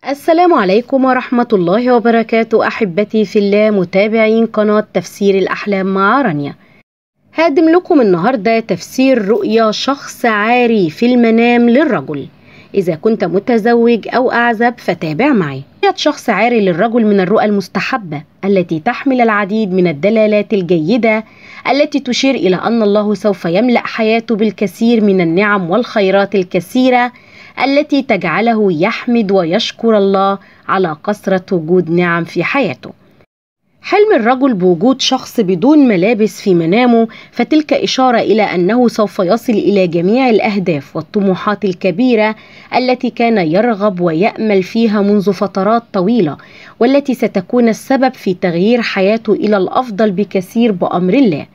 السلام عليكم ورحمة الله وبركاته، أحبتي في الله متابعين قناة تفسير الأحلام مع رانيا. هقدم لكم النهاردة تفسير رؤيا شخص عاري في المنام للرجل. إذا كنت متزوج أو أعزب فتابع معي. رؤيا شخص عاري للرجل من الرؤى المستحبة التي تحمل العديد من الدلالات الجيدة التي تشير إلى أن الله سوف يملأ حياته بالكثير من النعم والخيرات الكثيرة التي تجعله يحمد ويشكر الله على كثرة وجود نعم في حياته. حلم الرجل بوجود شخص بدون ملابس في منامه فتلك إشارة إلى أنه سوف يصل إلى جميع الأهداف والطموحات الكبيرة التي كان يرغب ويأمل فيها منذ فترات طويلة، والتي ستكون السبب في تغيير حياته إلى الأفضل بكثير بأمر الله.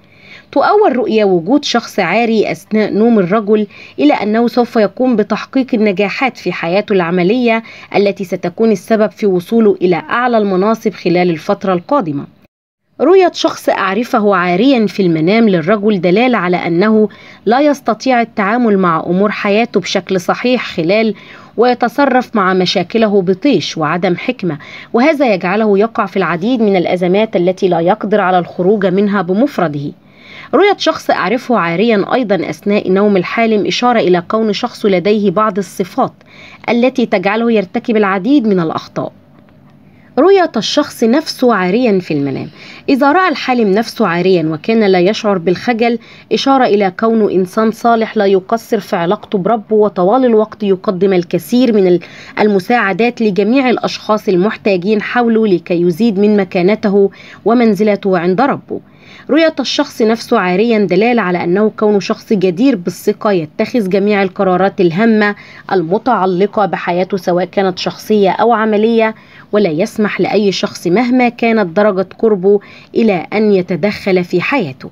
تؤول رؤيا وجود شخص عاري أثناء نوم الرجل إلى أنه سوف يقوم بتحقيق النجاحات في حياته العملية التي ستكون السبب في وصوله إلى أعلى المناصب خلال الفترة القادمة. رؤية شخص أعرفه عاريا في المنام للرجل دلالة على أنه لا يستطيع التعامل مع أمور حياته بشكل صحيح خلال ويتصرف مع مشاكله بطيش وعدم حكمة، وهذا يجعله يقع في العديد من الأزمات التي لا يقدر على الخروج منها بمفرده. رؤية شخص أعرفه عاريا أيضا أثناء نوم الحالم إشارة إلى كون شخص لديه بعض الصفات التي تجعله يرتكب العديد من الأخطاء. رؤية الشخص نفسه عاريا في المنام. إذا رأى الحالم نفسه عاريا وكان لا يشعر بالخجل إشارة إلى كونه إنسان صالح لا يقصر في علاقته بربه، وطوال الوقت يقدم الكثير من المساعدات لجميع الأشخاص المحتاجين حوله لكي يزيد من مكانته ومنزلته عند ربه. رؤية الشخص نفسه عاريا دلالة على أنه كونه شخص جدير بالثقة يتخذ جميع القرارات الهامة المتعلقة بحياته سواء كانت شخصية أو عملية، ولا يسمح لأي شخص مهما كانت درجة قربه إلى أن يتدخل في حياته.